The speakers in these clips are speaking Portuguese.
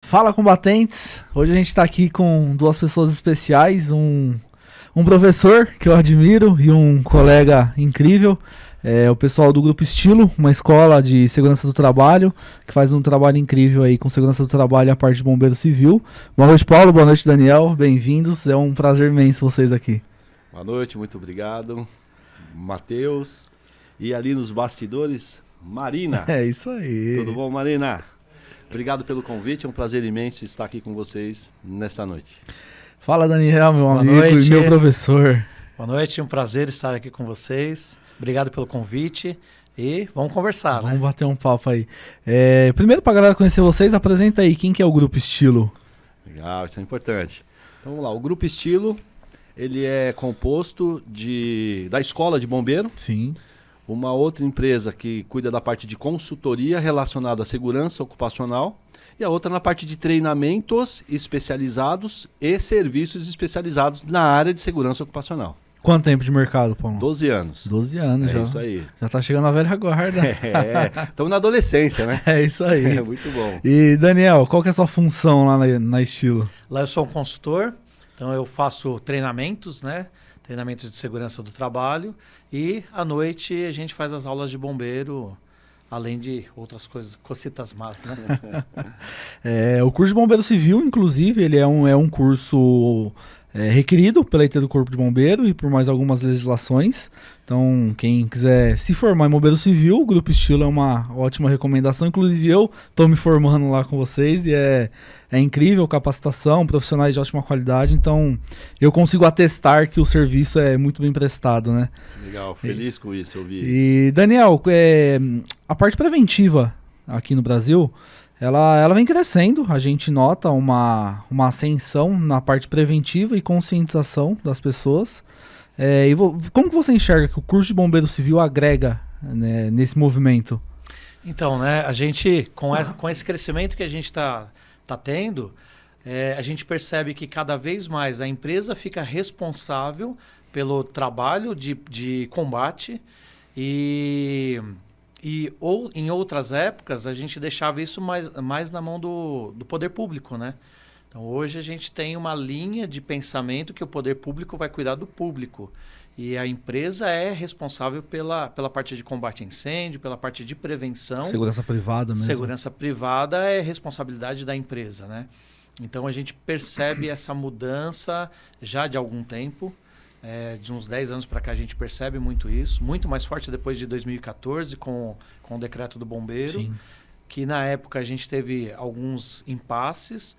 Fala, combatentes! Hoje a gente está aqui com duas pessoas especiais, um professor que eu admiro e um colega incrível, o pessoal do Grupo Estilo, uma escola de segurança do trabalho, que faz um trabalho incrível aí com segurança do trabalho e a parte de bombeiro civil. Boa noite, Paulo, boa noite, Daniel, bem-vindos, é um prazer imenso vocês aqui. Boa noite, muito obrigado, Matheus. E ali nos bastidores, Marina. É isso aí. Tudo bom, Marina? Obrigado pelo convite, é um prazer imenso estar aqui com vocês nesta noite. Fala, Daniel, meu Boa amigo noite. e meu professor. Boa noite, um prazer estar aqui com vocês. Obrigado pelo convite e vamos conversar, Vamos né? bater um papo aí. Primeiro, para a galera conhecer vocês, apresenta aí quem que é o Grupo Estilo. Legal, isso é importante. Então vamos lá, o Grupo Estilo, ele é composto da Escola de Bombeiro, Sim. uma outra empresa que cuida da parte de consultoria relacionada à segurança ocupacional e a outra na parte de treinamentos especializados e serviços especializados na área de segurança ocupacional. Quanto tempo de mercado, Paulo? 12 anos. 12 anos É já. isso aí. Já tá chegando a velha guarda. Estamos na adolescência, né? É isso aí. É muito bom. E, Daniel, qual que é a sua função lá na Estilo? Lá eu sou um consultor, então eu faço treinamentos, né? Treinamentos de segurança do trabalho e à noite a gente faz as aulas de bombeiro, além de outras coisas, cositas más, né? O curso de Bombeiro Civil, inclusive, ele é um curso requerido pela IT do Corpo de Bombeiro e por mais algumas legislações. Então, quem quiser se formar em Bombeiro Civil, o Grupo Estilo é uma ótima recomendação. Inclusive, eu estou me formando lá com vocês e é incrível, capacitação, profissionais de ótima qualidade. Então, eu consigo atestar que o serviço é muito bem prestado, né? Legal, feliz com isso, ouvir isso. E, Daniel, a parte preventiva aqui no Brasil, ela vem crescendo. A gente nota uma ascensão na parte preventiva e conscientização das pessoas. Como que você enxerga que o curso de Bombeiro Civil agrega, né, nesse movimento? Então, né, a gente, com esse crescimento que a gente está tendo, a gente percebe que cada vez mais a empresa fica responsável pelo trabalho de combate ou em outras épocas a gente deixava isso mais na mão do poder público, né? Então hoje a gente tem uma linha de pensamento que o poder público vai cuidar do público e a empresa é responsável pela parte de combate a incêndio, pela parte de prevenção. Segurança privada mesmo. Segurança privada é responsabilidade da empresa, né? Então a gente percebe essa mudança já de algum tempo. De uns 10 anos para cá a gente percebe muito isso, muito mais forte depois de 2014 com o decreto do bombeiro. Sim. Que na época a gente teve alguns impasses,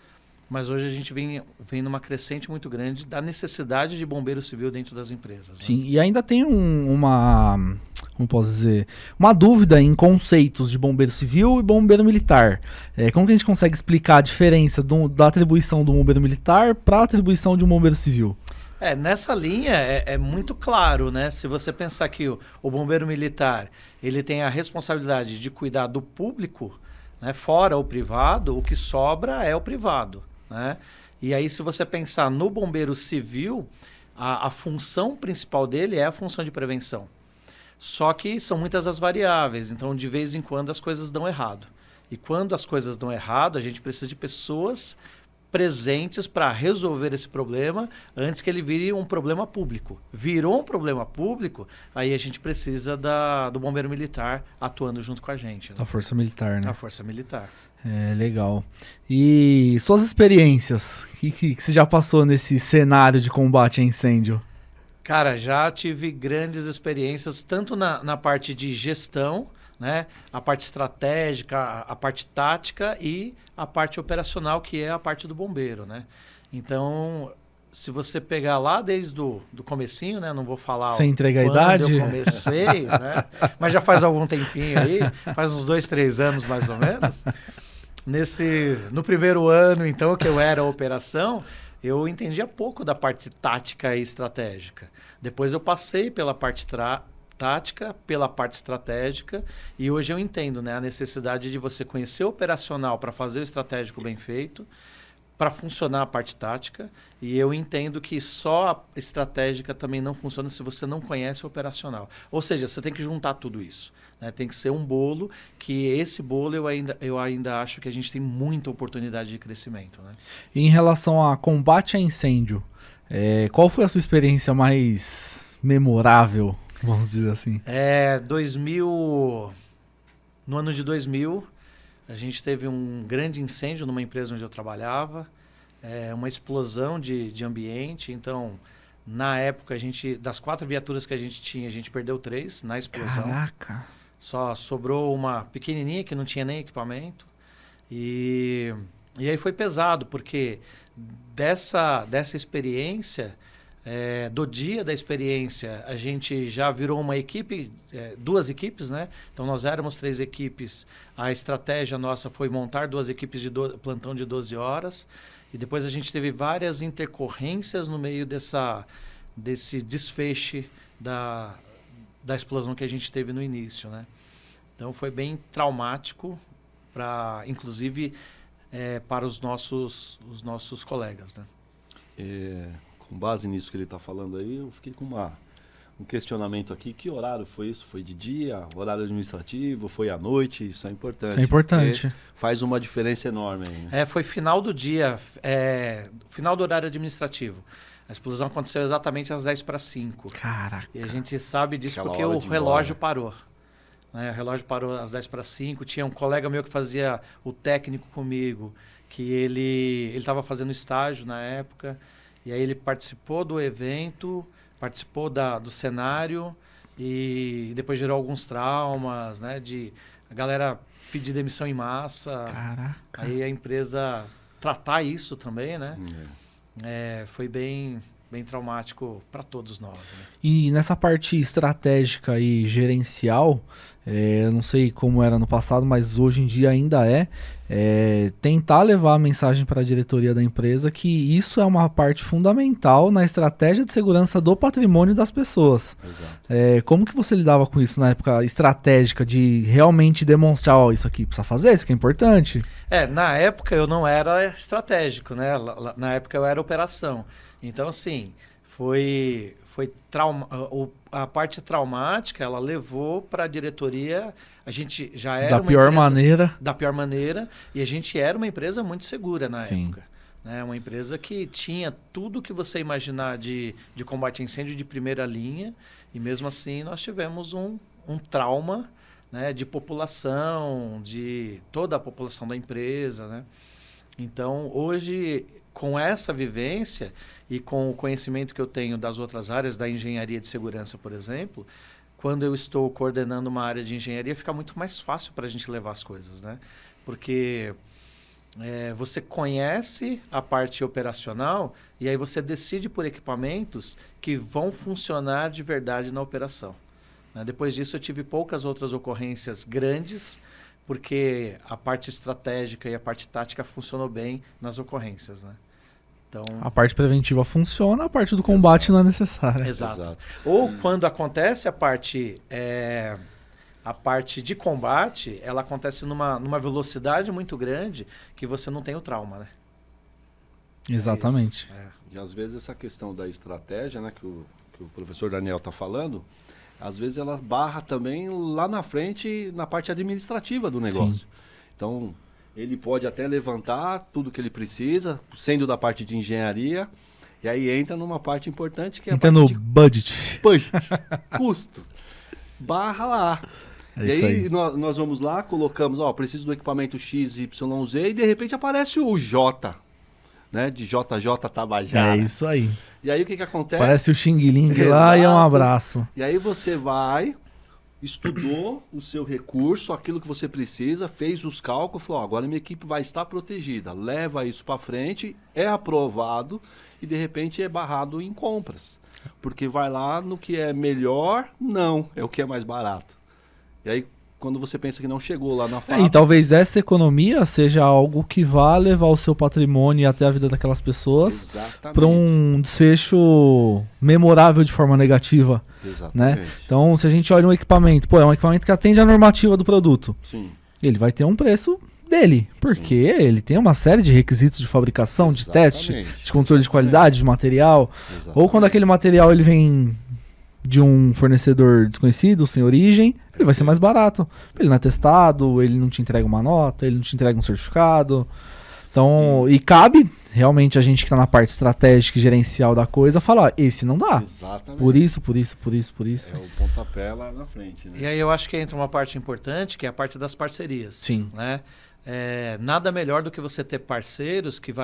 mas hoje a gente vem numa crescente muito grande da necessidade de bombeiro civil dentro das empresas. Sim, né? E ainda tem como posso dizer, uma dúvida em conceitos de bombeiro civil e bombeiro militar. Como que a gente consegue explicar a diferença da atribuição do bombeiro militar para a atribuição de um bombeiro civil? Nessa linha é muito claro, né? Se você pensar que o bombeiro militar ele tem a responsabilidade de cuidar do público, né? Fora o privado, o que sobra é o privado, né? E aí se você pensar no bombeiro civil, a função principal dele é a função de prevenção. Só que são muitas as variáveis, então de vez em quando as coisas dão errado. E quando as coisas dão errado, a gente precisa de pessoas presentes para resolver esse problema antes que ele vire um problema público. Virou um problema público, aí a gente precisa do bombeiro militar atuando junto com a gente. Né? A força militar, né? A força militar. Legal. E suas experiências? O que você já passou nesse cenário de combate a incêndio? Cara, já tive grandes experiências, tanto na parte de gestão, né? A parte estratégica, a parte tática e a parte operacional, que é a parte do bombeiro, né? Então, se você pegar lá desde o comecinho, né? Não vou falar sem entregar a idade. Eu comecei, né? Mas já faz algum tempinho aí, faz uns 2, 3 anos mais ou menos. No primeiro ano, então, que eu era operação, eu entendia pouco da parte tática e estratégica. Depois eu passei pela parte tática, pela parte estratégica, e hoje eu entendo, né, a necessidade de você conhecer o operacional para fazer o estratégico bem feito, para funcionar a parte tática, e eu entendo que só a estratégica também não funciona se você não conhece o operacional. Ou seja, você tem que juntar tudo isso, né? Tem que ser um bolo, que esse bolo eu ainda acho que a gente tem muita oportunidade de crescimento, né? E em relação a combate a incêndio, qual foi a sua experiência mais memorável, vamos dizer assim? No ano de 2000, a gente teve um grande incêndio numa empresa onde eu trabalhava, uma explosão de ambiente. Então, na época, das 4 viaturas que a gente tinha, a gente perdeu 3 na explosão. Caraca! Só sobrou uma pequenininha que não tinha nem equipamento. E aí foi pesado, porque dessa experiência, do dia da experiência, a gente já virou uma equipe, 2 equipes, né? Então nós éramos 3 equipes. A estratégia nossa foi montar 2 equipes de plantão de 12 horas. E depois a gente teve várias intercorrências no meio desse desfecho da explosão que a gente teve no início, né? Então foi bem traumático, inclusive para os nossos colegas, né? Com base nisso que ele está falando aí, eu fiquei com um questionamento aqui. Que horário foi isso? Foi de dia? Horário administrativo? Foi à noite? Isso é importante. Isso é importante. Faz uma diferença enorme aí, né? Foi final do dia, final do horário administrativo. A explosão aconteceu exatamente às 10:05. Caraca. E a gente sabe disso Aquela porque hora o de relógio embora. parou. Né? O relógio parou às 10:05. Tinha um colega meu que fazia o técnico comigo, que ele estava fazendo estágio na época. E aí ele participou do evento, participou do cenário e depois gerou alguns traumas, né? De a galera pedir demissão em massa. Caraca. Aí a empresa tratar isso também, né? Foi bem traumático para todos nós, né? E nessa parte estratégica e gerencial, eu não sei como era no passado, mas hoje em dia ainda tentar levar a mensagem para a diretoria da empresa que isso é uma parte fundamental na estratégia de segurança do patrimônio das pessoas. Exato. Como que você lidava com isso na época estratégica, de realmente demonstrar, isso aqui precisa fazer, isso que é importante? Na época eu não era estratégico, né? Na época eu era operação. Então, assim, a parte traumática, ela levou para a diretoria. A gente já era da pior maneira, e a gente era uma empresa muito segura na Sim. época. Né? Uma empresa que tinha tudo que você imaginar de combate a incêndio de primeira linha, e mesmo assim nós tivemos um trauma, né, de população, de toda a população da empresa, né? Então, hoje, com essa vivência e com o conhecimento que eu tenho das outras áreas, da engenharia de segurança, por exemplo, quando eu estou coordenando uma área de engenharia, fica muito mais fácil para a gente levar as coisas, né? Porque você conhece a parte operacional e aí você decide por equipamentos que vão funcionar de verdade na operação. Né? Depois disso, eu tive poucas outras ocorrências grandes, porque a parte estratégica e a parte tática funcionou bem nas ocorrências, né? Então, a parte preventiva funciona, a parte do combate não é necessária. Exato. Ou quando acontece a parte de combate, ela acontece numa velocidade muito grande que você não tem o trauma, né? Exatamente. E às vezes essa questão da estratégia, né, que o professor Daniel está falando, às vezes ela barra também lá na frente, na parte administrativa do negócio. Sim. Então, ele pode até levantar tudo que ele precisa, sendo da parte de engenharia, e aí entra numa parte importante que é a parte de budget. Custo. Barra lá. E aí nós vamos lá, colocamos, preciso do equipamento XYZ, e de repente aparece o J, né, de JJ Tabajara. É isso aí. E aí o que acontece? Parece o Xing Ling lá e é um abraço. E aí você vai, estudou o seu recurso, aquilo que você precisa, fez os cálculos, falou, agora minha equipe vai estar protegida. Leva isso para frente, é aprovado e de repente é barrado em compras. Porque vai lá no que é melhor, não, é o que é mais barato. E aí quando você pensa que não chegou lá na fábrica... E talvez essa economia seja algo que vá levar o seu patrimônio e até a vida daquelas pessoas para um desfecho memorável de forma negativa. Exatamente. Né? Então, se a gente olha um equipamento, é um equipamento que atende à normativa do produto. Sim. Ele vai ter um preço dele, porque ele tem uma série de requisitos de fabricação, de teste, de controle de qualidade, de material. Ou quando aquele material ele vem de um fornecedor desconhecido, sem origem, ele vai ser mais barato. Ele não é testado, ele não te entrega uma nota, ele não te entrega um certificado. Então, e cabe realmente a gente que está na parte estratégica e gerencial da coisa falar, esse não dá. Exatamente. Por isso. É o pontapé lá na frente, né? E aí eu acho que entra uma parte importante, que é a parte das parcerias. Sim. Né? Nada melhor do que você ter parceiros que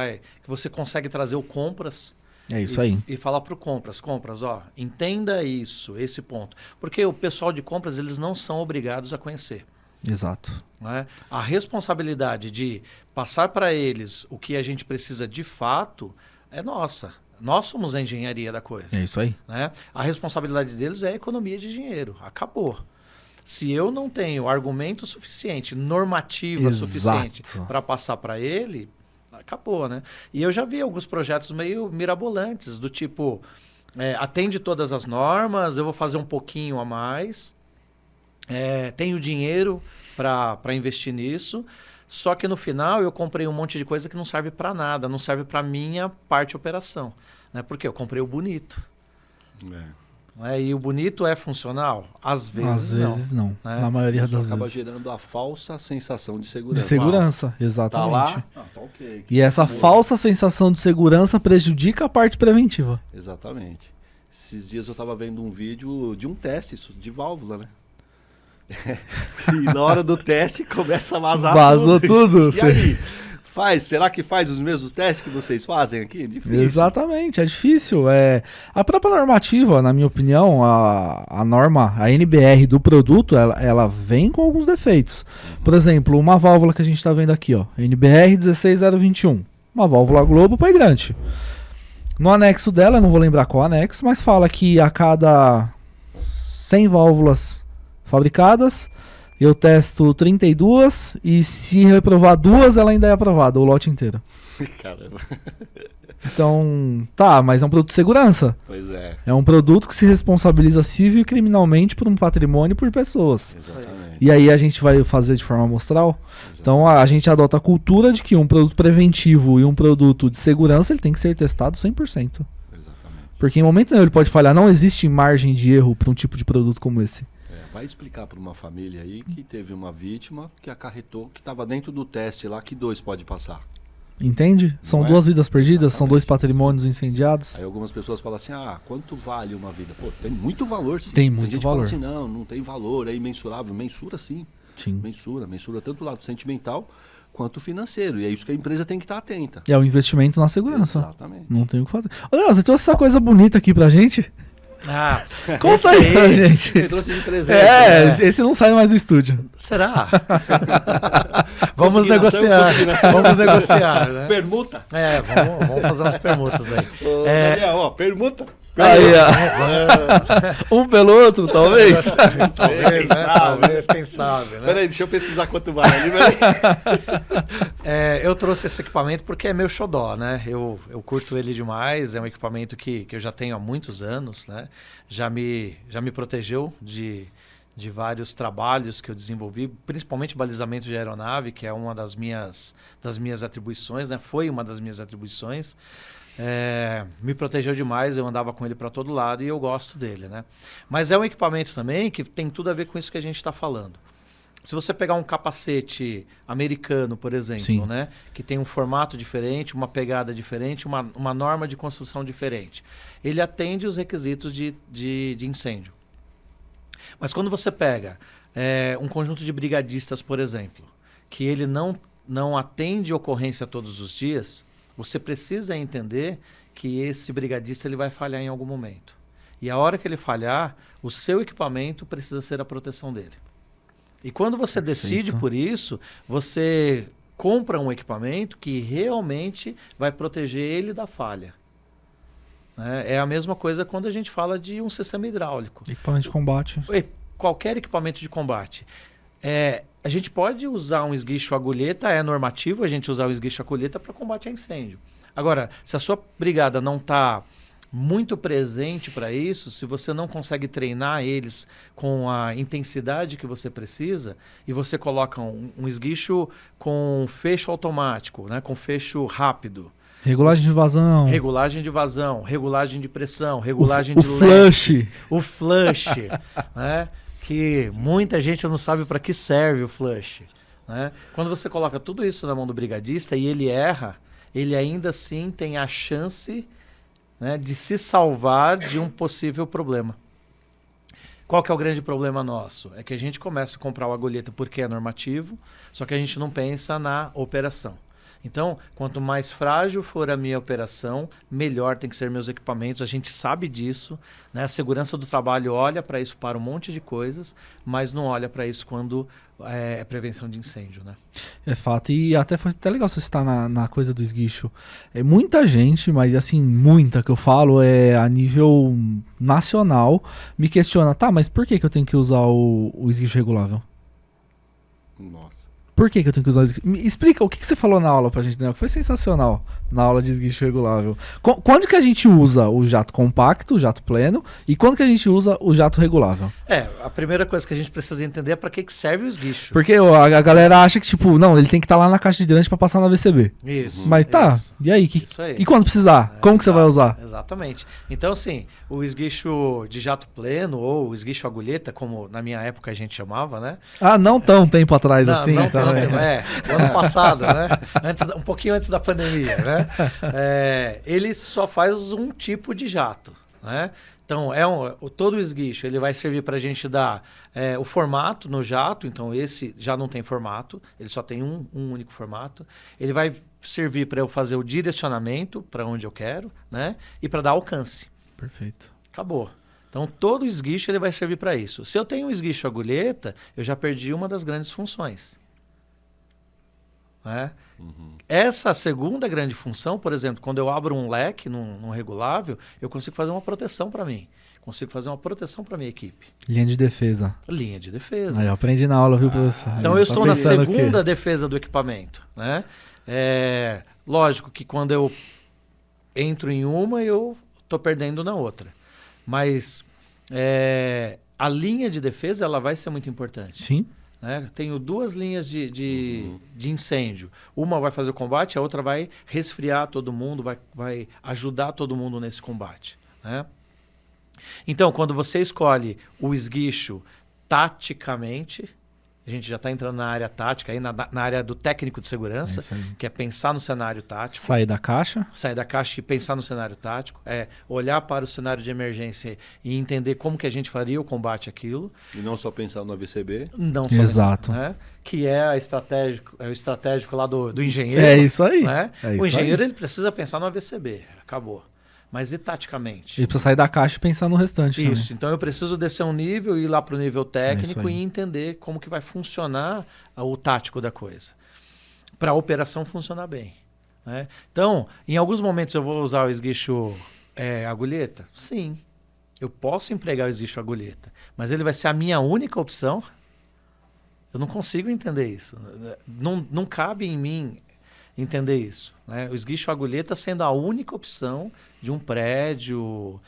você consegue trazer o compras. É isso aí. E falar para o compras, ó, entenda isso, esse ponto. Porque o pessoal de compras, eles não são obrigados a conhecer. Exato. Né? A responsabilidade de passar para eles o que a gente precisa de fato é nossa. Nós somos a engenharia da coisa. É isso aí. Né? A responsabilidade deles é a economia de dinheiro. Acabou. Se eu não tenho argumento suficiente, normativa suficiente para passar para ele, acabou, né? E eu já vi alguns projetos meio mirabolantes, do tipo, atende todas as normas, eu vou fazer um pouquinho a mais, tenho dinheiro para investir nisso, só que no final eu comprei um monte de coisa que não serve para nada, não serve para minha parte operação, né? Porque eu comprei o bonito. E o bonito é funcional? Às vezes não. Né? Na maioria das vezes. Acaba gerando a falsa sensação de segurança. De segurança, exatamente. Tá lá? Tá ok. E essa falsa sensação de segurança prejudica a parte preventiva. Exatamente. Esses dias eu estava vendo um vídeo de um teste de válvula, né? E na hora do teste começa a vazar Vazou tudo. E aí? Será que faz os mesmos testes que vocês fazem aqui? Difícil. Exatamente, é difícil. A própria normativa, na minha opinião, a norma, a NBR do produto, ela vem com alguns defeitos. Por exemplo, uma válvula que a gente está vendo aqui, ó, NBR 16021, uma válvula Globo para hidrante. No anexo dela, eu não vou lembrar qual anexo, mas fala que a cada 100 válvulas fabricadas, eu testo 32 e se reprovar 2, ela ainda é aprovada, o lote inteiro. Caramba. Então, mas é um produto de segurança. Pois é. É um produto que se responsabiliza civil e criminalmente por um patrimônio e por pessoas. Exatamente. E aí a gente vai fazer de forma amostral. Exatamente. Então a gente adota a cultura de que um produto preventivo e um produto de segurança ele tem que ser testado 100%. Exatamente. Porque em momento nenhum ele pode falhar. Não existe margem de erro para um tipo de produto como esse. Vai explicar para uma família aí que teve uma vítima que acarretou, que estava dentro do teste lá, que 2 pode passar. Entende? São 2 vidas perdidas, exatamente. São 2 patrimônios incendiados. Aí algumas pessoas falam assim, quanto vale uma vida? Pô, tem muito valor, sim. Tem muito valor. Tem gente que fala assim, não tem valor, é imensurável. Mensura sim. Mensura tanto o lado sentimental quanto o financeiro. E é isso que a empresa tem que estar atenta. É o investimento na segurança. Exatamente. Não tem o que fazer. Ô, você trouxe essa coisa bonita aqui pra gente? Conta aí pra gente. Eu trouxe de presente. Esse não sai mais do estúdio. Será? Vamos negociar. Vamos negociar, né? Permuta? Vamos fazer umas permutas aí. Daniel, permuta. Aí, um pelo outro, talvez. Quem sabe, né? Peraí, deixa eu pesquisar quanto vale ali. Eu trouxe esse equipamento porque é meu xodó, né? Eu curto ele demais, é um equipamento que eu já tenho há muitos anos, né? Já me protegeu de vários trabalhos que eu desenvolvi, principalmente balizamento de aeronave, que é uma das minhas atribuições, né? Foi uma das minhas atribuições. Me protegeu demais, eu andava com ele para todo lado e eu gosto dele, né? Mas é um equipamento também que tem tudo a ver com isso que a gente está falando. Se você pegar um capacete americano, por exemplo, né, que tem um formato diferente, uma pegada diferente, uma norma de construção diferente, ele atende os requisitos de incêndio. Mas quando você pega um conjunto de brigadistas, por exemplo, que ele não atende ocorrência todos os dias, você precisa entender que esse brigadista ele vai falhar em algum momento. E a hora que ele falhar, o seu equipamento precisa ser a proteção dele. E quando você decide por isso, você compra um equipamento que realmente vai proteger ele da falha. É a mesma coisa quando a gente fala de um sistema hidráulico. Equipamento de combate. Qualquer equipamento de combate. A gente pode usar um esguicho agulheta, é normativo a gente usar o esguicho agulheta para combate a incêndio. Agora, se a sua brigada não está muito presente para isso, se você não consegue treinar eles com a intensidade que você precisa, e você coloca um esguicho com fecho automático, né, com fecho rápido. Regulagem de vazão. Regulagem de vazão, regulagem de pressão, regulagem o de flush. leque, o flush, né? Que muita gente não sabe para que serve o flush, né? Quando você coloca tudo isso na mão do brigadista e ele erra, ele ainda assim tem a chance, né, de se salvar de um possível problema. Qual que é o grande problema nosso? É que a gente começa a comprar o agulheta porque é normativo, só que a gente não pensa na operação. Então, quanto mais frágil for a minha operação, melhor tem que ser meus equipamentos. A gente sabe disso, né? A segurança do trabalho olha para isso para um monte de coisas, mas não olha para isso quando é prevenção de incêndio, né? É fato. E até foi até legal você citar na coisa do esguicho. Muita gente, mas assim, muita que eu falo, a nível nacional, me questiona, tá, mas por que eu tenho que usar o esguicho regulável? Nossa. Por que eu tenho que usar o esguicho? Me explica o que você falou na aula pra gente, né? Foi sensacional na aula de esguicho regulável. Quando que a gente usa o jato compacto, o jato pleno, e quando que a gente usa o jato regulável? A primeira coisa que a gente precisa entender é para que serve o esguicho. Porque a galera acha que, tipo, não, ele tem que estar lá na caixa de hidrante pra passar na VCB. Isso. Mas tá, isso. e aí? Isso aí. E quando precisar? Como que você vai usar? Exatamente. Então, assim, o esguicho de jato pleno ou o esguicho agulheta, como na minha época a gente chamava, né? Ah, não tão tempo atrás assim. Não então, tanto, ano passado, né? Um pouquinho antes da pandemia, né? Ele só faz um tipo de jato, né? Então, todo o esguicho ele vai servir para a gente dar o formato no jato. Então, esse já não tem formato, ele só tem um único formato. Ele vai servir para eu fazer o direcionamento para onde eu quero, né? E para dar alcance. Perfeito. Acabou. Então, todo esguicho ele vai servir para isso. Se eu tenho um esguicho agulheta, eu já perdi uma das grandes funções. Né? Essa segunda grande função, por exemplo, quando eu abro um leque num regulável, eu consigo fazer uma proteção para mim. Consigo fazer uma proteção para minha equipe. Linha de defesa. Linha de defesa. Aí, eu aprendi na aula, viu, professor? Então, eu estou na segunda defesa do equipamento. Né? Lógico que quando eu entro em uma, eu estou perdendo na outra. Mas a linha de defesa ela vai ser muito importante. Sim. Tenho duas linhas de incêndio. Uma vai fazer o combate, a outra vai resfriar todo mundo, vai ajudar todo mundo nesse combate. Né? Então, quando você escolhe o esguicho taticamente, a gente já está entrando na área tática, aí na área do técnico de segurança, que é pensar no cenário tático. Sair da caixa. Sair da caixa e pensar no cenário tático. Olhar para o cenário de emergência e entender como que a gente faria o combate àquilo. E não só pensar no AVCB. Não só Exato. Pensar, né? Que é o estratégico lá do engenheiro. É isso aí. Né? É o engenheiro aí. ele precisa pensar no AVCB. Acabou. Mas e taticamente? Ele precisa sair da caixa e pensar no restante. Isso. Também. Então eu preciso descer um nível, ir lá para o nível técnico e entender como que vai funcionar o tático da coisa. Para a operação funcionar bem. Né? Então, em alguns momentos eu vou usar o esguicho agulheta? Sim. Eu posso empregar o esguicho agulheta. Mas ele vai ser a minha única opção? Eu não consigo entender isso. Não cabe em mim entender isso. Né? O esguicho agulheta sendo a única opção de um prédio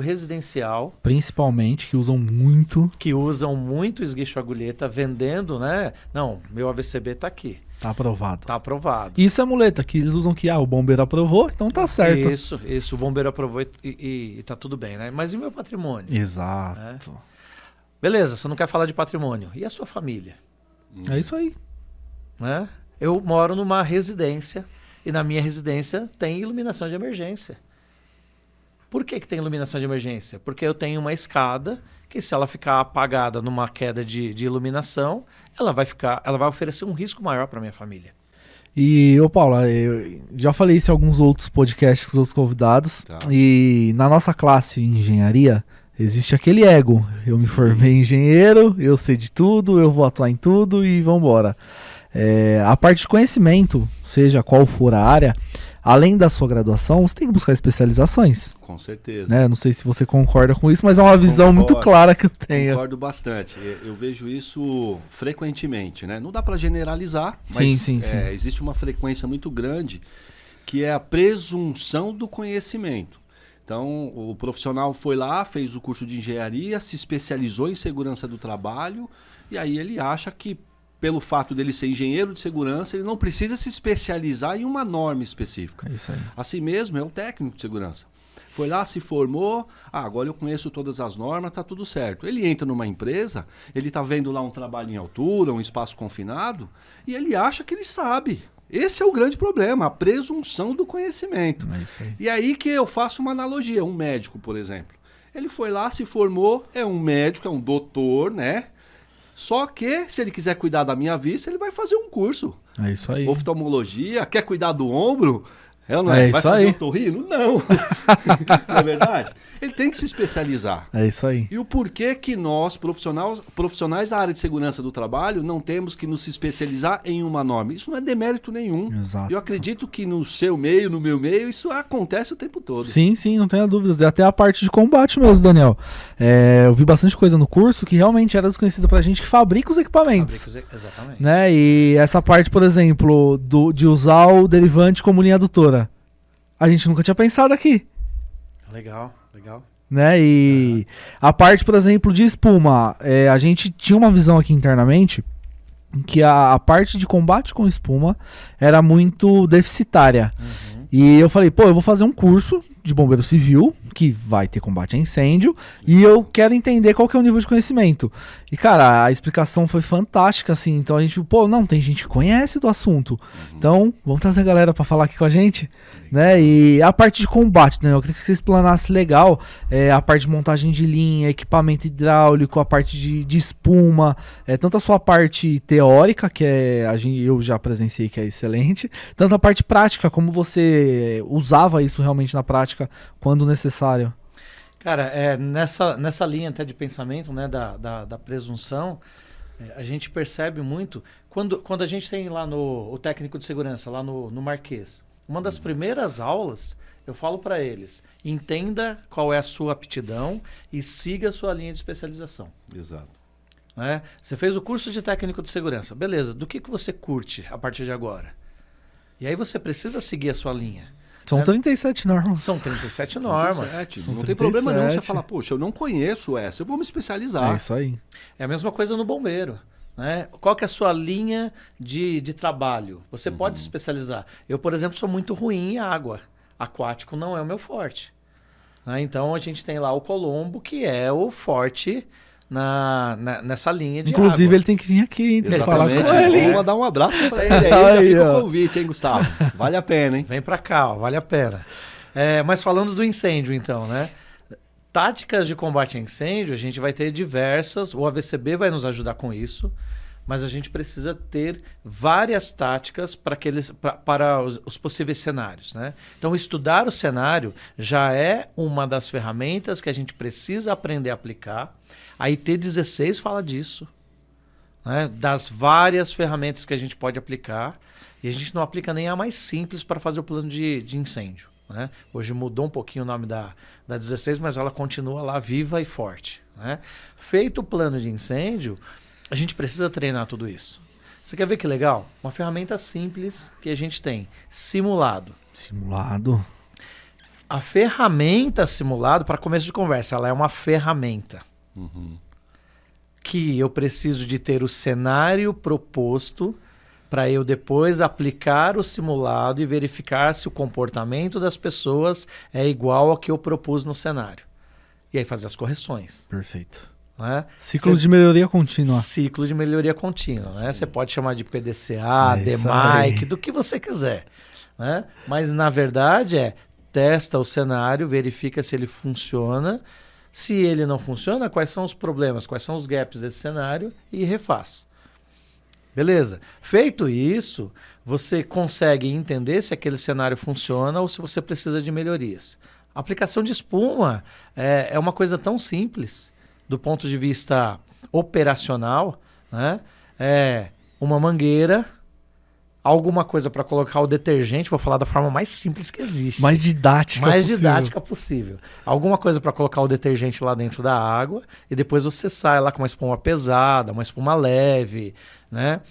residencial. Principalmente, que usam muito. Que usam muito esguicho agulheta vendendo, né? Não, meu AVCB está aqui. Tá aprovado. Tá aprovado. Isso é muleta, que eles usam que o bombeiro aprovou, então tá certo. Isso, o bombeiro aprovou e tá tudo bem, né? Mas e o meu patrimônio? Exato. Né? Beleza, você não quer falar de patrimônio. E a sua família? É isso aí. Né? Eu moro numa residência e na minha residência tem iluminação de emergência. Por que tem iluminação de emergência? Porque eu tenho uma escada que, se ela ficar apagada numa queda de iluminação, ela vai oferecer um risco maior para minha família. E, Paula, eu já falei isso em alguns outros podcasts com os outros convidados. Tá. E na nossa classe em engenharia, existe aquele ego. Eu me formei engenheiro, eu sei de tudo, eu vou atuar em tudo e vambora. A parte de conhecimento, seja qual for a área, além da sua graduação, você tem que buscar especializações. Com certeza. Né? Não sei se você concorda com isso, mas é uma visão muito clara que eu tenho. Concordo bastante. Eu vejo isso frequentemente. Né? Não dá para generalizar, mas sim. existe uma frequência muito grande que é a presunção do conhecimento. Então, o profissional foi lá, fez o curso de engenharia, se especializou em segurança do trabalho, e aí ele acha que, pelo fato dele ser engenheiro de segurança, ele não precisa se especializar em uma norma específica. É isso aí. Assim mesmo, é um técnico de segurança. Foi lá, se formou, agora eu conheço todas as normas, tá tudo certo. Ele entra numa empresa, ele tá vendo lá um trabalho em altura, um espaço confinado, e ele acha que ele sabe. Esse é o grande problema, a presunção do conhecimento. É isso aí. E aí que eu faço uma analogia, um médico, por exemplo. Ele foi lá, se formou, é um médico, é um doutor, né? Só que, se ele quiser cuidar da minha vista, ele vai fazer um curso. É isso aí. Oftalmologia, quer cuidar do ombro? É ou não é? É Vai isso fazer aí. um torrino? Não. Não é verdade? Ele tem que se especializar. É isso aí. E o porquê que nós, profissionais da área de segurança do trabalho, não temos que nos especializar em uma norma? Isso não é demérito nenhum. Exato. Eu acredito que no seu meio, no meu meio, isso acontece o tempo todo. Sim, sim, não tenha dúvidas. E até a parte de combate mesmo, Daniel. Eu vi bastante coisa no curso que realmente era desconhecida pra gente que fabrica os equipamentos. Exatamente. Né? E essa parte, por exemplo, de usar o derivante como linha adutora. A gente nunca tinha pensado aqui. Legal, legal. Né? E a parte, por exemplo, de espuma. A gente tinha uma visão aqui internamente que a parte de combate com espuma era muito deficitária. Uhum. E eu falei, pô, eu vou fazer um curso de bombeiro civil, que vai ter combate a incêndio, e eu quero entender qual que é o nível de conhecimento. E, cara, a explicação foi fantástica, assim, então a gente, pô, não, tem gente que conhece do assunto. Então, vamos trazer a galera pra falar aqui com a gente, né? E a parte de combate, né? Eu queria que você explanasse legal a parte de montagem de linha, equipamento hidráulico, a parte de espuma, tanto a sua parte teórica, que eu já presenciei, que é excelente, tanto a parte prática, como você usava isso realmente na prática, quando necessário. Cara, nessa linha até de pensamento, né, da presunção, a gente percebe muito, quando a gente tem lá o técnico de segurança, lá no Marquês, uma das primeiras aulas, eu falo para eles, entenda qual é a sua aptidão e siga a sua linha de especialização. Exato. Né? Você fez o curso de técnico de segurança, beleza, do que você curte a partir de agora? E aí você precisa seguir a sua linha. São 37 normas. São 37 normas. 37. São Não tem problema nenhum você 37. falar, poxa, eu não conheço essa, eu vou me especializar. É isso aí. É a mesma coisa no bombeiro. Né? Qual que é a sua linha de trabalho? Você pode se especializar. Eu, por exemplo, sou muito ruim em água. Aquático não é o meu forte. Né? Então, a gente tem lá o Colombo, que é o forte nessa linha de Inclusive, água. ele tem que vir aqui, tem que falar Exatamente. com ele. Vamos dar um abraço pra ele aí, Aí, já fica ó. o convite, hein, Gustavo? Vale a pena, hein? Vem pra cá, ó, vale a pena. Mas falando do incêndio, então, né? Táticas de combate a incêndio, a gente vai ter diversas, o AVCB vai nos ajudar com isso, mas a gente precisa ter várias táticas para os possíveis cenários, né? Então, estudar o cenário já é uma das ferramentas que a gente precisa aprender a aplicar. A IT16 fala disso, né? Das várias ferramentas que a gente pode aplicar, e a gente não aplica nem a mais simples para fazer o plano de incêndio. Né? Hoje mudou um pouquinho o nome da 16, mas ela continua lá viva e forte. Né? Feito o plano de incêndio, a gente precisa treinar tudo isso. Você quer ver que legal? Uma ferramenta simples que a gente tem, simulado. Simulado. A ferramenta simulado, para começo de conversa, ela é uma ferramenta. Que eu preciso de ter o cenário proposto para eu depois aplicar o simulado e verificar se o comportamento das pessoas é igual ao que eu propus no cenário. E aí fazer as correções. Perfeito. Né? Ciclo de melhoria contínua. Ciclo de melhoria contínua. Né? Você pode chamar de PDCA, É isso DMAIC, aí. do que você quiser. Né? Mas, na verdade, testa o cenário, verifica se ele funciona. Se ele não funciona, quais são os problemas, quais são os gaps desse cenário e refaz. Beleza. Feito isso, você consegue entender se aquele cenário funciona ou se você precisa de melhorias. A aplicação de espuma é uma coisa tão simples do ponto de vista operacional, né? Uma mangueira, alguma coisa para colocar o detergente, vou falar da forma mais simples que existe. Mais didática Possível. Alguma coisa para colocar o detergente lá dentro da água e depois você sai lá com uma espuma pesada, uma espuma leve, né?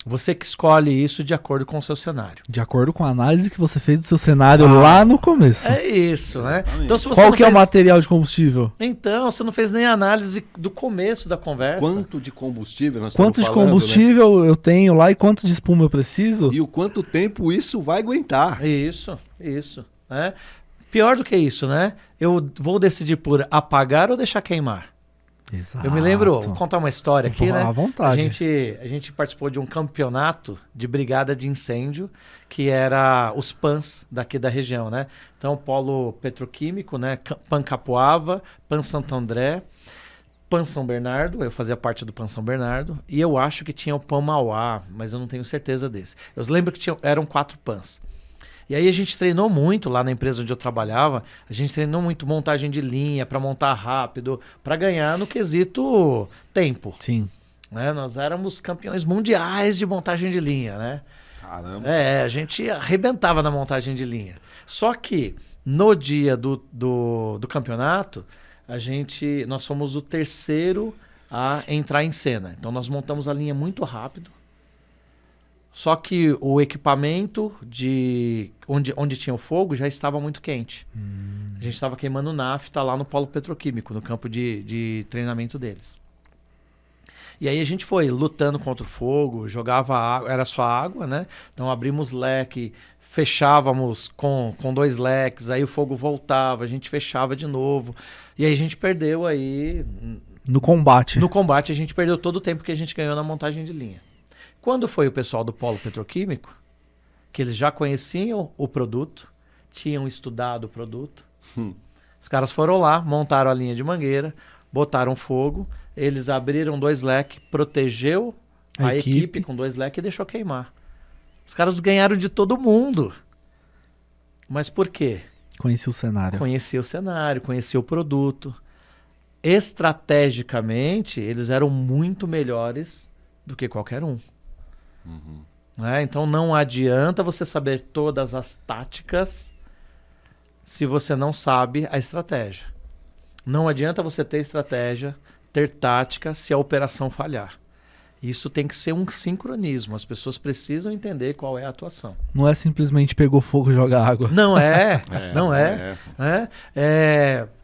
Você que escolhe isso de acordo com o seu cenário. De acordo com a análise que você fez do seu cenário lá no começo. É isso, né? Então, se você Qual não que é o fez- material de combustível? Então, você não fez nem a análise do começo da conversa. Quanto de combustível nós Quanto de estamos falando, combustível eu tenho lá e quanto de espuma eu preciso? né? E o quanto tempo isso vai aguentar. Isso. Né? Pior do que isso, né? Eu vou decidir por apagar ou deixar queimar. Exato. Eu me lembro, vou contar uma história aqui, né? À vontade. A gente participou de um campeonato de brigada de incêndio, que era os PANs daqui da região, né? Então, Polo Petroquímico, né? PAN Capoava, PAN Santo André, PAN São Bernardo, eu fazia parte do PAN São Bernardo, e eu acho que tinha o PAN Mauá, mas eu não tenho certeza desse. Eu lembro que eram 4 PANs. E aí a gente treinou muito lá na empresa onde eu trabalhava, a gente treinou muito montagem de linha, para montar rápido, para ganhar no quesito tempo. Sim. Né? Nós éramos campeões mundiais de montagem de linha, né? Caramba. A gente arrebentava na montagem de linha. Só que no dia do campeonato, nós fomos o terceiro a entrar em cena. Então nós montamos a linha muito rápido. Só que o equipamento de onde tinha o fogo já estava muito quente. A gente estava queimando nafta lá no polo petroquímico, no campo de treinamento deles. E aí a gente foi lutando contra o fogo, jogava água, era só água, né? Então abrimos leque, fechávamos com 2 leques, aí o fogo voltava, a gente fechava de novo. E aí a gente perdeu aí... No combate. No combate a gente perdeu todo o tempo que a gente ganhou na montagem de linha. Quando foi o pessoal do polo petroquímico, que eles já conheciam o produto, tinham estudado o produto, os caras foram lá, montaram a linha de mangueira, botaram fogo, eles abriram 2 leques, protegeu a equipe com 2 leques e deixou queimar. Os caras ganharam de todo mundo. Mas por quê? Conheci o cenário. Conhecia o cenário, conhecia o produto. Estrategicamente, eles eram muito melhores do que qualquer um. Então não adianta você saber todas as táticas se você não sabe a estratégia. Não adianta você ter estratégia, ter tática se a operação falhar. Isso tem que ser um sincronismo. As pessoas precisam entender qual é a atuação. Não é simplesmente pegou fogo e joga água. Não é, não é.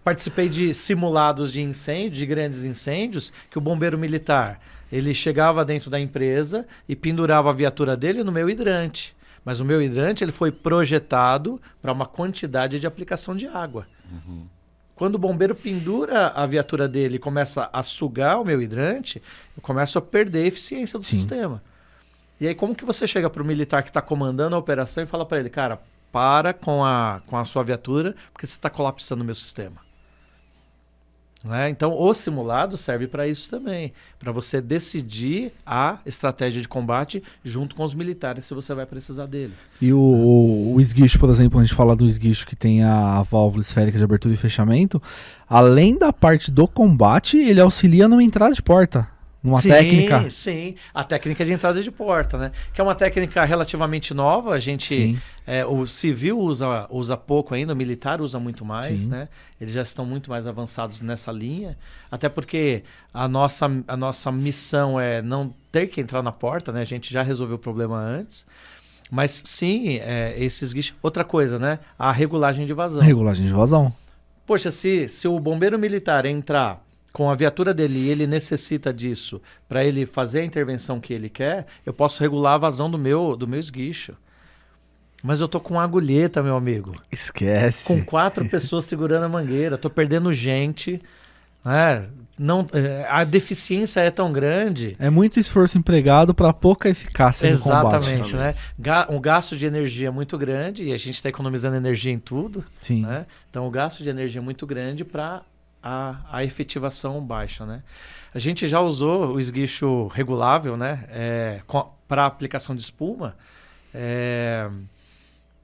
Participei de simulados de incêndio, de grandes incêndios, que o bombeiro militar, ele chegava dentro da empresa e pendurava a viatura dele no meu hidrante. Mas o meu hidrante ele foi projetado para uma quantidade de aplicação de água. Quando o bombeiro pendura a viatura dele e começa a sugar o meu hidrante, eu começo a perder a eficiência do sistema. E aí como que você chega para o militar que está comandando a operação e fala para ele, cara, para com a sua viatura porque você está colapsando o meu sistema. Então, o simulado serve para isso também, para você decidir a estratégia de combate junto com os militares, se você vai precisar dele. E o esguicho, por exemplo, a gente fala do esguicho que tem a válvula esférica de abertura e fechamento, além da parte do combate, ele auxilia numa entrada de porta, numa técnica. Sim, a técnica de entrada de porta, né? Que é uma técnica relativamente nova, a gente... o civil usa pouco ainda, o militar usa muito mais, né? Eles já estão muito mais avançados nessa linha, até porque a nossa missão é não ter que entrar na porta, né? A gente já resolveu o problema antes, mas sim, esses guichos... Outra coisa, né? A regulagem de vazão. Regulagem de vazão. Poxa, se o bombeiro militar entrar com a viatura dele e ele necessita disso para ele fazer a intervenção que ele quer, eu posso regular a vazão do meu esguicho. Mas eu tô com uma agulheta, meu amigo. Esquece. Com 4 pessoas segurando a mangueira. Tô perdendo gente. A deficiência é tão grande. É muito esforço empregado para pouca eficácia no combate. Exatamente, né? Um gasto de energia é muito grande e a gente está economizando energia em tudo. Sim. Né? Então o gasto de energia é muito grande para a efetivação baixa, né? A gente já usou o esguicho regulável, né? Para aplicação de espuma.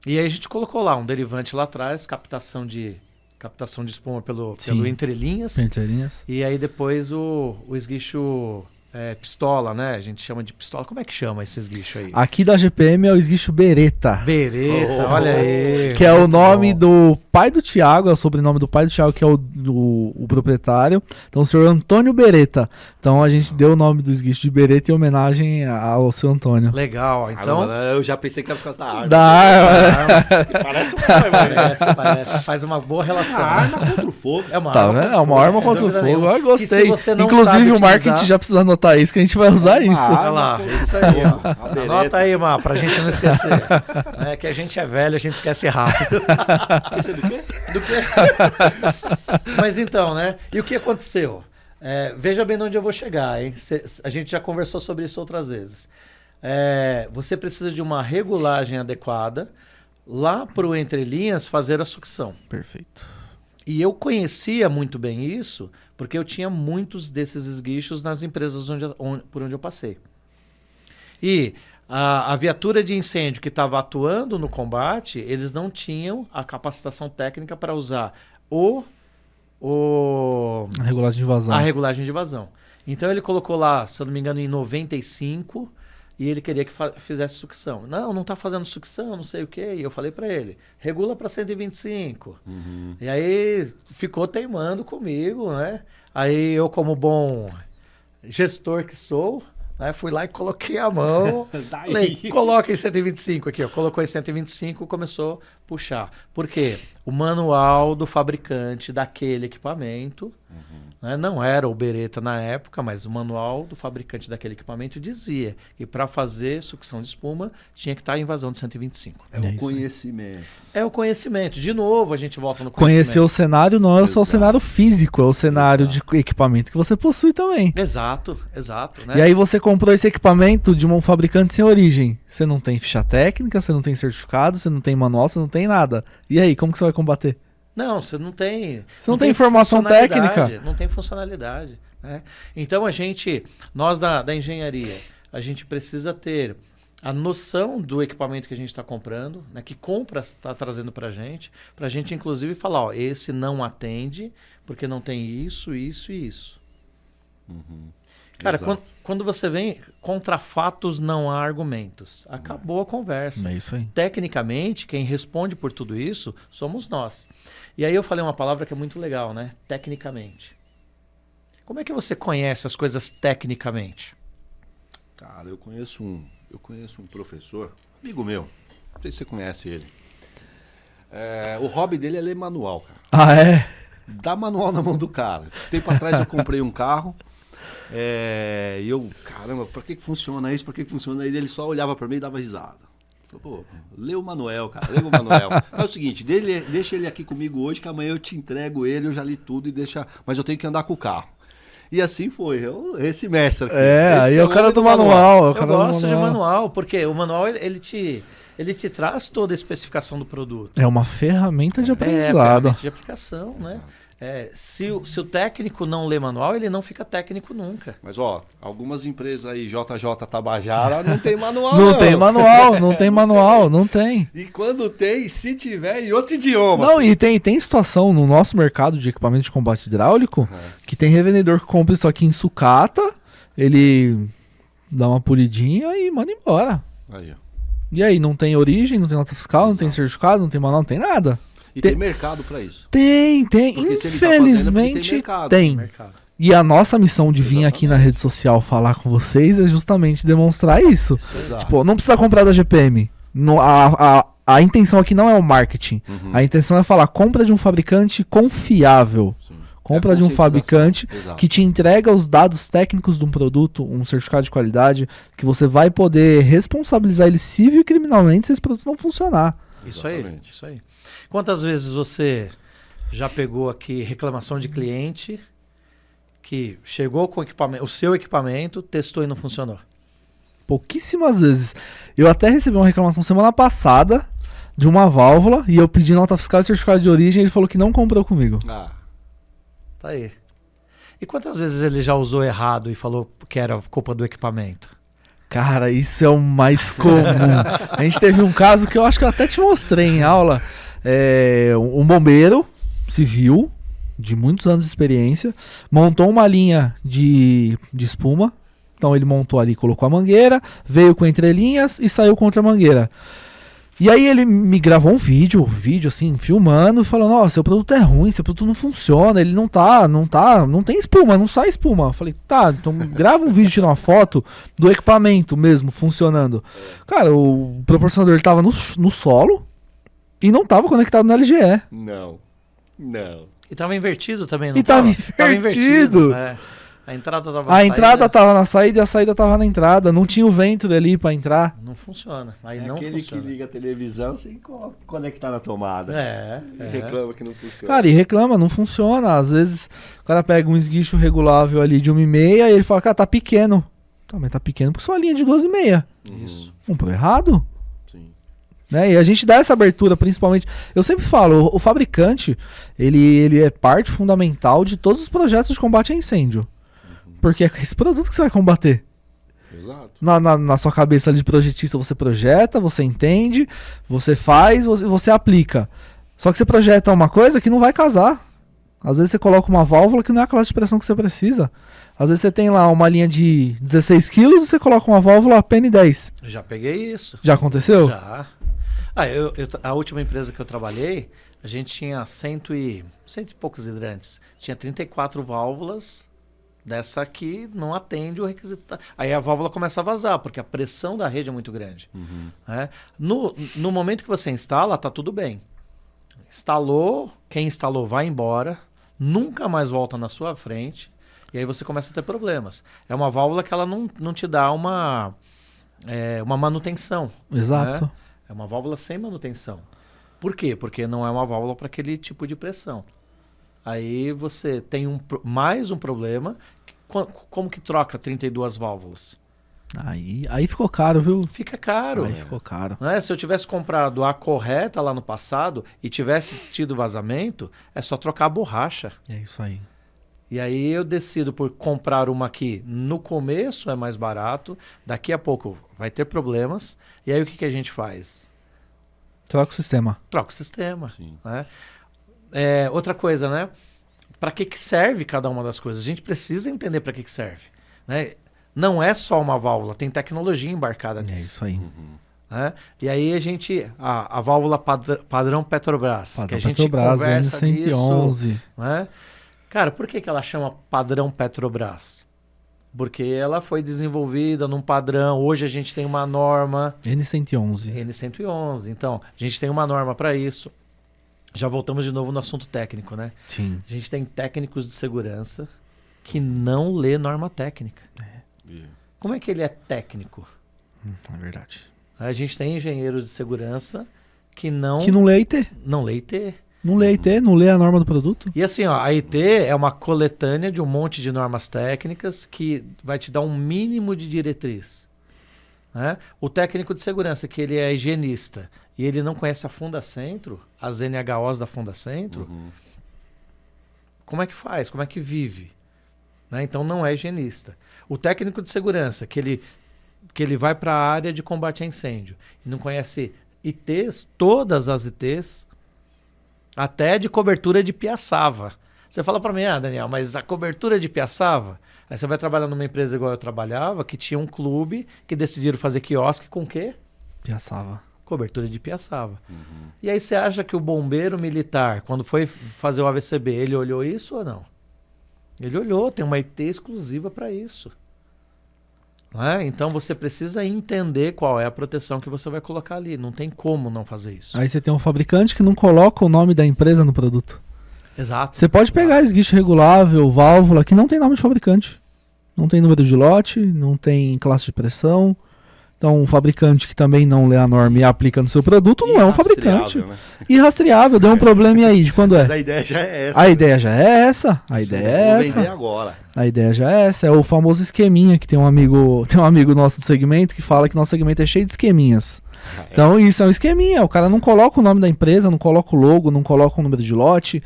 E aí a gente colocou lá um derivante lá atrás, captação de espuma pelo entrelinhas. Entrelinhas. E aí depois o esguicho pistola, né? A gente chama de pistola. Como é que chama esse esguicho aí? Aqui da GPM é o esguicho Beretta. Beretta, olha aí. Que é o nome do pai do Thiago, é o sobrenome do pai do Thiago, que é o proprietário. Então, o senhor Antônio Beretta. Então, a gente deu o nome do esguicho de Beretta em homenagem ao seu Antônio. Legal, então... Eu já pensei que era por causa da arma. Da arma. Parece uma arma. Parece. Faz uma boa relação. A arma contra o fogo. É uma Tá arma vendo? É uma arma contra o fogo. Eu gostei. Inclusive, o marketing já precisa anotar isso, que a gente vai usar isso. Olha lá, isso aí, ó. Anota aí, Má, pra gente não esquecer. É que a gente é velho, a gente esquece rápido. Esqueceu do quê? Do quê? Mas então, né? E o que aconteceu? Veja bem onde eu vou chegar, hein? A gente já conversou sobre isso outras vezes. Você precisa de uma regulagem adequada lá pro entrelinhas fazer a sucção. Perfeito. E eu conhecia muito bem isso porque eu tinha muitos desses esguichos nas empresas por onde eu passei. E a viatura de incêndio que estava atuando no combate, eles não tinham a capacitação técnica para usar A regulagem de vazão. a regulagem de vazão. Então ele colocou lá, se eu não me engano, em 95 e ele queria que fizesse sucção. Não está fazendo sucção, não sei o quê. E eu falei para ele, regula para 125. E aí ficou teimando comigo, né? Aí eu, como bom gestor que sou, né, fui lá e coloquei a mão. Falei, coloca em 125 aqui. Ó. Colocou em 125 e começou a puxar. Por quê? O manual do fabricante daquele equipamento, né, não era o Beretta na época, mas o manual do fabricante daquele equipamento dizia que para fazer sucção de espuma tinha que estar em vazão de 125. É o conhecimento. É o conhecimento. De novo, a gente volta no Conhecer conhecimento. o cenário não é só o cenário físico, é o cenário de equipamento que você possui também. Exato. Né? E aí você comprou esse equipamento de um fabricante sem origem. Você não tem ficha técnica, você não tem certificado, você não tem manual, você não tem nada. E aí, como que você vai combater? Não, você não tem... Você não tem informação técnica. Não tem funcionalidade. Né? Então, nós da engenharia, a gente precisa ter a noção do equipamento que a gente está comprando, né, que compra está trazendo para a gente inclusive falar, ó, esse não atende porque não tem isso, isso e isso. Cara, quando você vem contra fatos não há argumentos. Acabou a conversa. É isso aí. Tecnicamente, quem responde por tudo isso somos nós. E aí eu falei uma palavra que é muito legal, né? Tecnicamente. Como é que você conhece as coisas tecnicamente? Cara, eu conheço um professor, amigo meu, não sei se você conhece ele. O hobby dele é ler manual, cara. Ah, é? Dá manual na mão do cara. Tempo atrás eu comprei um carro, e eu, caramba, pra que funciona isso? Pra que funciona isso? Ele só olhava pra mim e dava risada. Falei, pô, lê o Manuel, cara, lê o Manuel. É o seguinte, deixa ele aqui comigo hoje, que amanhã eu te entrego ele, eu já li tudo, mas eu tenho que andar com o carro. E assim foi, esse mestre aqui. Aí é o cara do manual. Eu gosto de manual, porque o manual ele te traz toda a especificação do produto. É uma ferramenta de aprendizado. Ferramenta de aplicação, né? Se o técnico não lê manual, ele não fica técnico nunca. Mas algumas empresas aí, JJ Tabajara, não tem manual. Não tem manual, não tem. E quando tem, se tiver, em outro idioma. Não, e tem situação no nosso mercado de equipamento de combate hidráulico, que tem revendedor que compra isso aqui em sucata, ele dá uma polidinha e manda embora. Aí, ó. E aí, não tem origem, não tem nota fiscal, não tem certificado, não tem manual, não tem nada. E tem mercado pra isso. Tem. Porque se ele tá Infelizmente fazendo, tem. E a nossa missão de vir aqui na rede social falar com vocês é justamente demonstrar isso. Tipo, não precisa comprar da GPM. A intenção aqui não é o marketing. A intenção é falar, compra de um fabricante confiável. Sim. Compra de um fabricante que te entrega os dados técnicos de um produto, um certificado de qualidade, que você vai poder responsabilizar ele civil e criminalmente se esse produto não funcionar. Isso aí. Quantas vezes você já pegou aqui reclamação de cliente que chegou com o seu equipamento, testou e não funcionou? Pouquíssimas vezes. Eu até recebi uma reclamação semana passada de uma válvula e eu pedi nota fiscal e certificado de origem e ele falou que não comprou comigo. Tá aí. E quantas vezes ele já usou errado e falou que era culpa do equipamento? Cara, isso é o mais comum. A gente teve um caso que eu acho que eu até te mostrei em aula. Um bombeiro civil, de muitos anos de experiência, montou uma linha de espuma. Então ele montou ali, colocou a mangueira, veio com entrelinhas e saiu contra a mangueira. E aí ele me gravou um vídeo assim, filmando, falando, ó, seu produto é ruim, seu produto não funciona, ele não tem espuma, não sai espuma. Eu falei, tá, então grava um vídeo, tira uma foto do equipamento mesmo, funcionando. Cara, o proporcionador tava no solo e não tava conectado no LGE. Não. E tava invertido também, não E tava? tava invertido. É. A entrada tava A entrada tava na saída e a saída tava na entrada. Não tinha o vento dali pra entrar. Não funciona. Aí É não aquele funciona. que liga a televisão sem conectar na tomada. E reclama que não funciona. Cara, e reclama, não funciona. Às vezes o cara pega um esguicho regulável ali de 1,5 e ele fala, cara, tá pequeno. Tá, mas tá pequeno porque sua linha é de 12,5. Isso. Comprou errado. Sim. Né? E a gente dá essa abertura, principalmente. Eu sempre falo, o fabricante, ele é parte fundamental de todos os projetos de combate a incêndio. Porque é esse produto que você vai combater. Exato. Na sua cabeça ali de projetista, você projeta, você entende, você faz, você aplica. Só que você projeta uma coisa que não vai casar. Às vezes você coloca uma válvula que não é a classe de pressão que você precisa. Às vezes você tem lá uma linha de 16 quilos e você coloca uma válvula PN10. Já peguei isso. Já aconteceu? Já. A última empresa que eu trabalhei, a gente tinha cento e poucos hidrantes. Tinha 34 válvulas. Dessa aqui não atende o requisito. Aí a válvula começa a vazar, porque a pressão da rede é muito grande. Né? No momento que você instala, tá tudo bem. Instalou, quem instalou vai embora, nunca mais volta na sua frente, e aí você começa a ter problemas. É uma válvula que ela não te dá uma manutenção. Exato. Né? É uma válvula sem manutenção. Por quê? Porque não é uma válvula para aquele tipo de pressão. Aí você tem mais um problema. Como que troca 32 válvulas? Aí ficou caro, viu? Fica caro. Aí ficou caro. Né? Se eu tivesse comprado a correta lá no passado e tivesse tido vazamento, é só trocar a borracha. É isso aí. E aí eu decido por comprar uma que no começo é mais barato, daqui a pouco vai ter problemas, e aí o que a gente faz? Troca o sistema. Troca o sistema. Sim. Né? Outra coisa, né? Para que serve cada uma das coisas? A gente precisa entender para que serve. Né? Não é só uma válvula, tem tecnologia embarcada nisso. É isso aí. Né? E aí a válvula padrão Petrobras, que a gente Petrobras, conversa N111. disso. Né? Cara, por que ela chama padrão Petrobras? Porque ela foi desenvolvida num padrão. Hoje a gente tem uma norma N111. N111. Então, a gente tem uma norma para isso. Já voltamos de novo no assunto técnico, né? Sim. A gente tem técnicos de segurança que não lê norma técnica. Como é que ele é técnico? É verdade. A gente tem engenheiros de segurança que não lê a IT. não lê IT. Não lê a IT, não lê a norma do produto. E assim, ó, a IT é uma coletânea de um monte de normas técnicas que vai te dar um mínimo de diretriz. Né? O técnico de segurança, que ele é higienista e ele não conhece a Fundacentro, as NHOs da Fundacentro, como é que faz? Como é que vive? Né? Então não é higienista. O técnico de segurança, que ele vai para a área de combate a incêndio e não conhece ITs, todas as ITs, até de cobertura de piaçava. Você fala para mim, Daniel, mas a cobertura de piaçava? Aí você vai trabalhar numa empresa igual eu trabalhava, que tinha um clube que decidiram fazer quiosque com o quê? Piaçava. Cobertura de piaçava. E aí você acha que o bombeiro militar, quando foi fazer o AVCB, ele olhou isso ou não? Ele olhou, tem uma IT exclusiva para isso. Não é? Então você precisa entender qual é a proteção que você vai colocar ali. Não tem como não fazer isso. Aí você tem um fabricante que não coloca o nome da empresa no produto. Exato. Você pode pegar esguicho regulável, válvula, que não tem nome de fabricante. Não tem número de lote, não tem classe de pressão. Então, um fabricante que também não lê a norma e aplica no seu produto não é um fabricante. Né? Irrastreável, deu um problema e aí, de quando é? Mas a ideia já é essa. A ideia já é essa. A ideia é Vou essa. vender agora. A ideia já é essa. É o famoso esqueminha, que tem um amigo nosso do segmento que fala que nosso segmento é cheio de esqueminhas. Então, isso é um esqueminha. O cara não coloca o nome da empresa, não coloca o logo, não coloca o número de lote,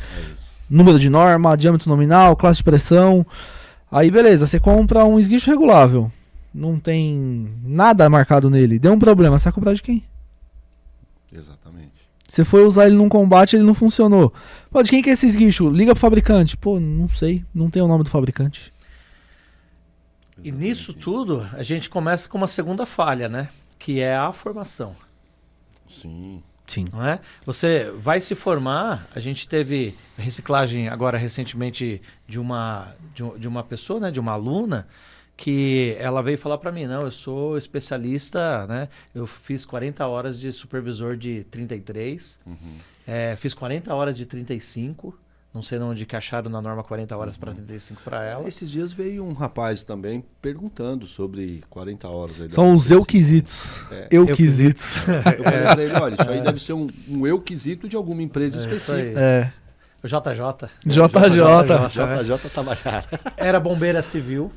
número de norma, diâmetro nominal, classe de pressão. Aí, beleza, você compra um esguicho regulável. Não tem nada marcado nele. Deu um problema, você vai comprar de quem? Exatamente. Você foi usar ele num combate, ele não funcionou. Pô, de quem que é esse esguicho? Liga pro fabricante. Pô, não sei, não tem o nome do fabricante. E nisso tudo, a gente começa com uma segunda falha, né? Que é a formação. Sim. Sim. Não é? Você vai se formar, a gente teve reciclagem agora recentemente de uma pessoa, né, de uma aluna, que ela veio falar para mim, não, eu sou especialista, né, eu fiz 40 horas de supervisor de 33, fiz 40 horas de 35, não sei onde que acharam na norma 40 horas para 35 para ela. Esses dias veio um rapaz também perguntando sobre 40 horas. Aí São os euquisitos. Euquisitos. Eu falei pra ele, olha, isso aí deve ser um euquisito de alguma empresa específica. É. O JJ. JJ Tabajara. Era bombeira civil.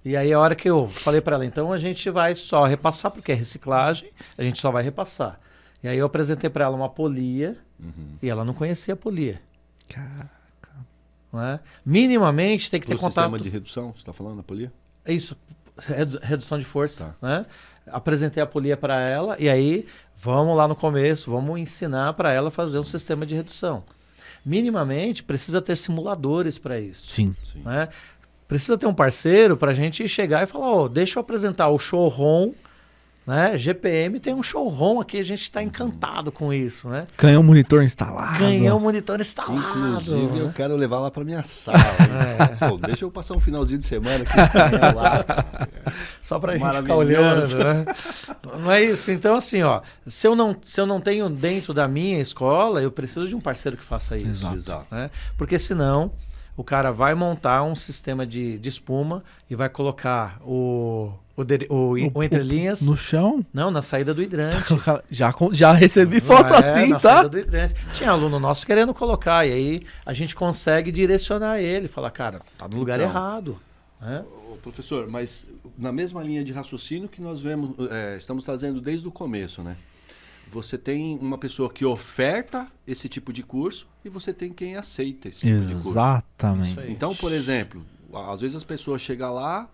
E aí a hora que eu falei para ela, então a gente vai só repassar, porque é reciclagem, a gente só vai repassar. E aí eu apresentei para ela uma polia, e ela não conhecia a polia. Caraca. Não é? Minimamente tem que ter Pro contato. sistema de redução, você está falando da polia? É isso, redução de força. Tá. Né? Apresentei a polia para ela, e aí vamos lá no começo, vamos ensinar para ela a fazer um sistema de redução. Minimamente precisa ter simuladores para isso. Sim. Né? Precisa ter um parceiro para a gente chegar e falar, deixa eu apresentar o showroom, né? GPM tem um showroom aqui, a gente está encantado com isso, né? Canhão monitor instalado. Canhão monitor instalado. Inclusive, né? eu quero levar lá para minha sala. Pô, deixa eu passar um finalzinho de semana aqui lá. Só para a gente ficar olhando, né? Não é isso. Então, assim, se eu não tenho dentro da minha escola, eu preciso de um parceiro que faça isso. Exato. Né? Porque senão o cara vai montar um sistema de espuma e vai colocar o entrelinhas no chão? Não, na saída do hidrante. Já recebi foto assim, na tá? Saída do hidrante. Tinha aluno nosso querendo colocar, e aí a gente consegue direcionar ele, falar, cara, tá no lugar errado. Né? Professor, mas na mesma linha de raciocínio que nós estamos trazendo desde o começo, né? Você tem uma pessoa que oferta esse tipo de curso e você tem quem aceita esse tipo de curso. Exatamente. Então, por exemplo, às vezes as pessoas chegam lá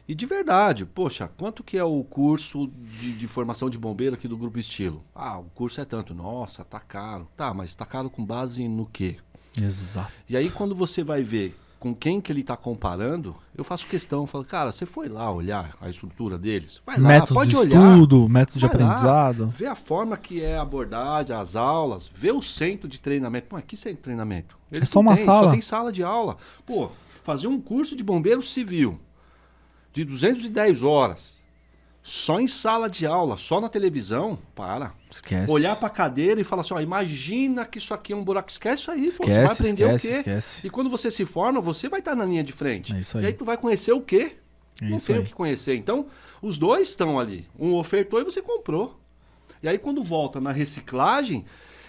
e de verdade, poxa, quanto que é o curso de formação de bombeiro aqui do Grupo Estilo? Ah, o curso é tanto. Nossa, tá caro. Tá, mas tá caro com base no quê? Exato. E aí quando você vai ver com quem que ele está comparando, eu faço questão, falo, cara, você foi lá olhar a estrutura deles? Vai lá, método pode de olhar. estudo, método de Vai lá, aprendizado. vê a forma que é a abordagem, as aulas, vê o centro de treinamento. Pô, que centro de treinamento? Eles só uma sala. Só tem sala de aula. Pô, fazer um curso de bombeiro civil de 210 horas, só em sala de aula, só na televisão, Esquece. Olhar para a cadeira e falar assim, imagina que isso aqui é um buraco. Esquece isso aí, esquece, pô, você vai aprender o quê? Esquece. E quando você se forma, você vai estar na linha de frente. É isso aí. E aí tu vai conhecer o quê? Não tem o que conhecer. Então, os dois estão ali. Um ofertou e você comprou. E aí quando volta na reciclagem,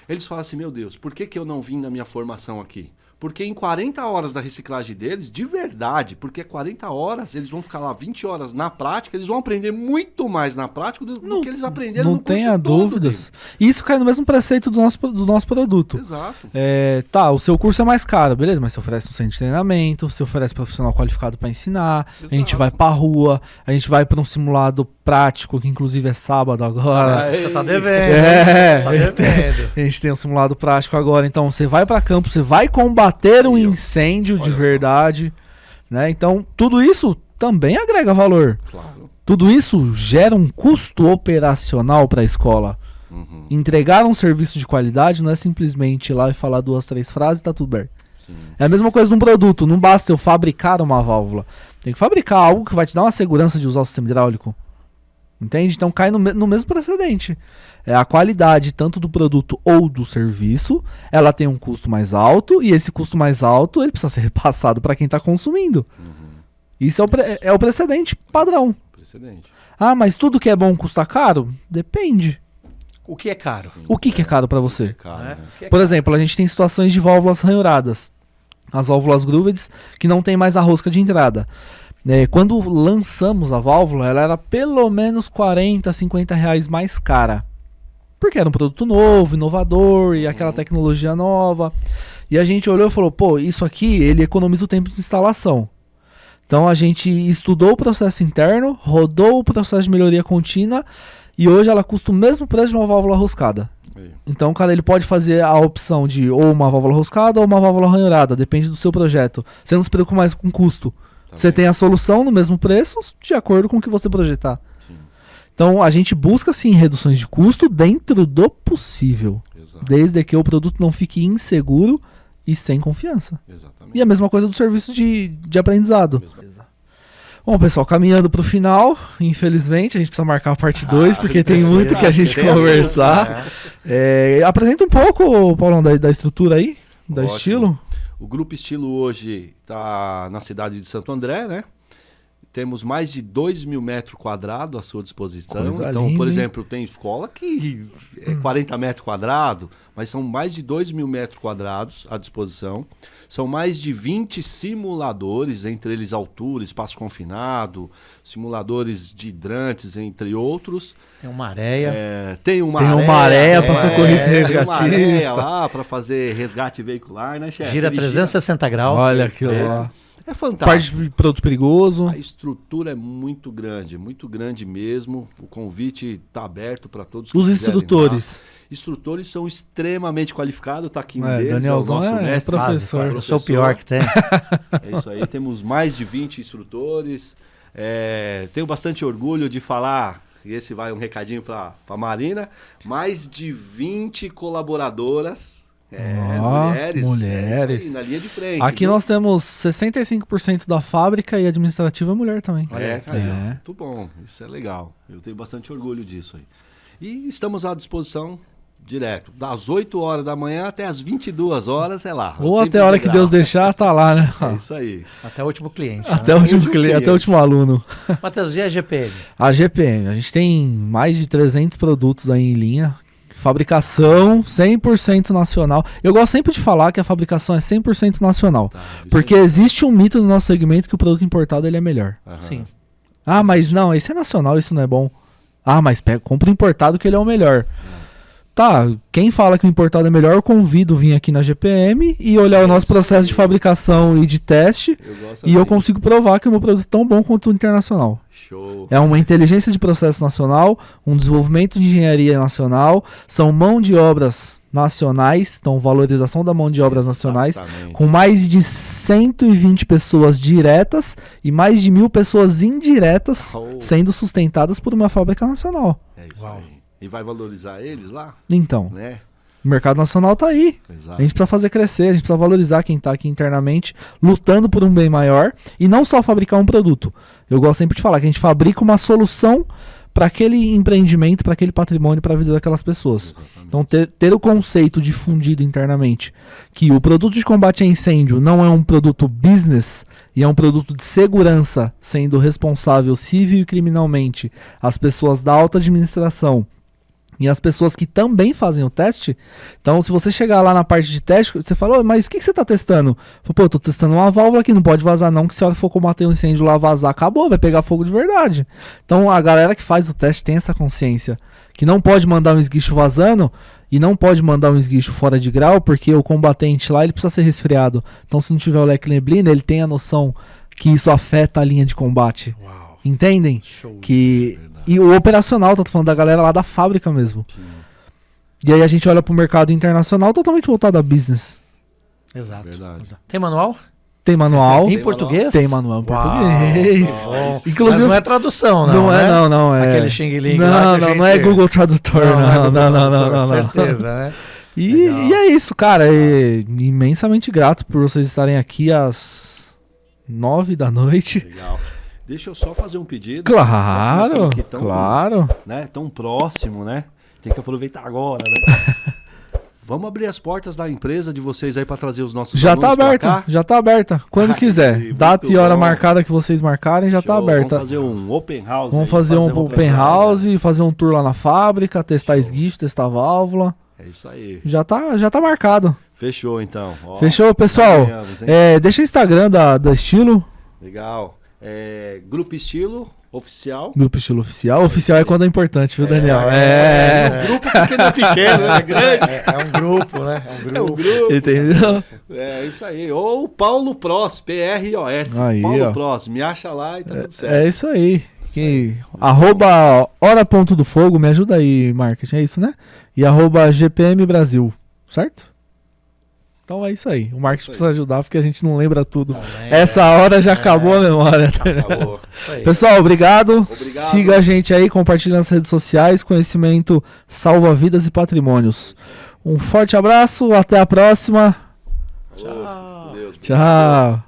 eles falam assim, meu Deus, por que eu não vim na minha formação aqui? Porque em 40 horas da reciclagem deles, de verdade, porque 40 horas, eles vão ficar lá 20 horas na prática, eles vão aprender muito mais na prática do que eles aprenderam no curso todo. Não tenha dúvidas. E isso cai no mesmo preceito do nosso produto. Exato. Tá, o seu curso é mais caro, beleza, mas você oferece um centro de treinamento, você oferece profissional qualificado para ensinar, Exato. A gente vai pra rua, a gente vai para um simulado prático, que inclusive é sábado agora. Você tá devendo. Você tá devendo. A gente tem um simulado prático agora, então você vai para campo, você vai combater um incêndio de verdade, né? Então, tudo isso também agrega valor. Claro. Tudo isso gera um custo operacional para a escola. Entregar um serviço de qualidade não é simplesmente ir lá e falar 2, 3 frases e tá tudo bem. Sim. É a mesma coisa de um produto, não basta eu fabricar uma válvula. Tem que fabricar algo que vai te dar uma segurança de usar o sistema hidráulico. Entende? Então cai no mesmo precedente. A qualidade tanto do produto ou do serviço, ela tem um custo mais alto, e esse custo mais alto ele precisa ser repassado para quem está consumindo. Isso é o precedente padrão. Ah, mas tudo que é bom custa caro? Depende. O que é caro? O que é caro para você? Caro, né? Por exemplo, a gente tem situações de válvulas ranhuradas. As válvulas grooved que não tem mais a rosca de entrada. Quando lançamos a válvula, ela era pelo menos 40, 50 reais mais cara. Porque era um produto novo, inovador, e aquela tecnologia nova. E a gente olhou e falou, pô, isso aqui, ele economiza o tempo de instalação. Então a gente estudou o processo interno, rodou o processo de melhoria contínua, e hoje ela custa o mesmo preço de uma válvula roscada. Então, cara, ele pode fazer a opção de ou uma válvula roscada ou uma válvula ranhurada, depende do seu projeto. Você não se preocupa mais com custo. Você tem a solução no mesmo preço, de acordo com o que você projetar. Sim. Então a gente busca sim reduções de custo dentro do possível, Exato. desde que o produto não fique inseguro e sem confiança. Exatamente. E a mesma coisa do serviço de aprendizado. Mesma- Bom, pessoal, caminhando para o final, infelizmente, a gente precisa marcar a parte 2, porque tem precisa, muito que a gente tem conversar. Apresenta um pouco, Paulão, da estrutura aí, da Ótimo. Estilo. O Grupo Estilo hoje está na cidade de Santo André, né? Temos mais de 2.000 metros quadrados à sua disposição. Coisa Então, linda, por hein? exemplo, tem escola que é 40 metros quadrados, mas são mais de 2.000 metros quadrados à disposição. São mais de 20 simuladores, entre eles altura, espaço confinado, simuladores de hidrantes, entre outros. Tem uma areia. Tem uma Tem uma areia para socorrista e tem uma areia resgatista. lá para fazer resgate veicular, né, chefe? Gira Ele 360 graus. Olha aquilo lá. É fantástico. Parte de produto perigoso. A estrutura é muito grande mesmo. O convite está aberto para todos. que Os quiserem instrutores. lá. Instrutores são extremamente qualificados. Está aqui um É, deles, Danielzão é o nosso é mestre. professor. Eu sou o pior que tem. É isso aí. Temos mais de 20 instrutores. Tenho bastante orgulho de falar, e esse vai um recadinho para a Marina, mais de 20 colaboradoras. Mulheres. mulheres. Isso aí, na linha de frente. Aqui viu? nós temos 65% da fábrica e administrativa é mulher também. Aí, ó, É. muito bom, isso é legal. Eu tenho bastante orgulho disso aí. E estamos à disposição direto, das 8 horas da manhã até as 22 horas, é lá. Ou o tempo até a hora que integral. Deus deixar, tá lá, né? É isso aí. Até o último cliente. Até né? o último último cliente, até o cliente. último aluno. Matheus, e a GPM? A GPM, a gente tem mais de 300 produtos aí em linha. Fabricação 100% nacional. Eu gosto sempre de falar que a fabricação é 100% nacional. Tá, isso Porque aí. existe um mito no nosso segmento que o produto importado ele é melhor. Aham. Sim. Ah, mas não, esse é nacional, isso não é bom. Ah, mas compra importado que ele é o melhor. Tá, quem fala que o importado é melhor, eu convido a vir aqui na GPM e olhar o nosso processo de fabricação e de teste Eu gosto e eu assim. consigo provar que o meu produto é tão bom quanto o internacional. Show. É uma inteligência de processo nacional, um desenvolvimento de engenharia nacional, são mão de obras nacionais, então valorização da mão de obras nacionais, Exatamente. com mais de 120 pessoas diretas e mais de 1.000 pessoas indiretas Oh. sendo sustentadas por uma fábrica nacional. É isso Uau. aí. E vai valorizar eles lá, Então, né? o mercado nacional está aí. Exato. A gente precisa fazer crescer, a gente precisa valorizar quem está aqui internamente, lutando por um bem maior e não só fabricar um produto. Eu gosto sempre de falar que a gente fabrica uma solução para aquele empreendimento, para aquele patrimônio, para a vida daquelas pessoas. Exatamente. Então, ter o conceito difundido internamente que o produto de combate a incêndio não é um produto business e é um produto de segurança, sendo responsável civil e criminalmente as pessoas da alta administração e as pessoas que também fazem o teste. Então, se você chegar lá na parte de teste, você fala, mas o que você está testando? Eu falo, eu tô testando uma válvula que não pode vazar não, que se a hora for combater um incêndio lá, vazar, acabou, vai pegar fogo de verdade. Então, a galera que faz o teste tem essa consciência, que não pode mandar um esguicho vazando e não pode mandar um esguicho fora de grau, porque o combatente lá, ele precisa ser resfriado. Então, se não tiver o leque neblina, ele tem a noção que isso afeta a linha de combate. Uau. Entendem? Show. Que... verdade. E o operacional, tô falando da galera lá da fábrica mesmo. Sim. E aí a gente olha pro mercado internacional totalmente voltado a business. Exato. Verdade. Exato. Tem manual? Tem manual. Em Tem português? Tem manual em Uau. português. Bom. Inclusive- Mas não é tradução, não. Não é, né? não, não. É... Aquele Xing Ling Não, lá que a não, gente... não é Google Tradutor, é não, Google não, não, Tradutor, não, não. certeza, né? Legal. E é isso, cara. Imensamente grato por vocês estarem aqui às 9 da noite. Legal. Deixa eu só fazer um pedido. Claro, Aqui tão, claro. né, tão próximo, né? Tem que aproveitar agora, né? Vamos abrir as portas da empresa de vocês aí para trazer os nossos Já tá alunos pra aberta, cá? já tá aberta. Quando Ai, quiser. muito Data e hora bom. marcada que vocês marcarem, já tá Show. aberta. Vamos fazer um open house. Vamos aí. fazer um fazer um open open house, fazer um tour lá na fábrica, testar Show. esguicho, testar válvula. É isso aí. Já tá marcado. Fechou então. Ó, Fechou, pessoal? ganhamos, hein? Deixa o Instagram da Estilo, Legal. Grupo Estilo Oficial. Grupo Estilo Oficial. Oficial é quando é importante, viu, Daniel? Um grupo porque não é pequeno, né? Grande. É um grupo, né? É um É um grupo. grupo. Entendeu? É isso aí. Ou Paulo Pros, PROS. Aí, Paulo ó. Pros. Me acha lá e tá tudo certo. É isso aí. Arroba hora.dofogo, me ajuda aí, marketing, é isso, né? E arroba GPM Brasil, certo? Então é isso aí. O marketing Isso aí. precisa ajudar porque a gente não lembra tudo. Também, Essa hora já acabou a memória. Acabou. Isso aí. Pessoal, obrigado. Obrigado. Siga a gente aí, compartilha nas redes sociais. Conhecimento salva vidas e patrimônios. Um forte abraço, até a próxima. Tchau. Deus. Tchau.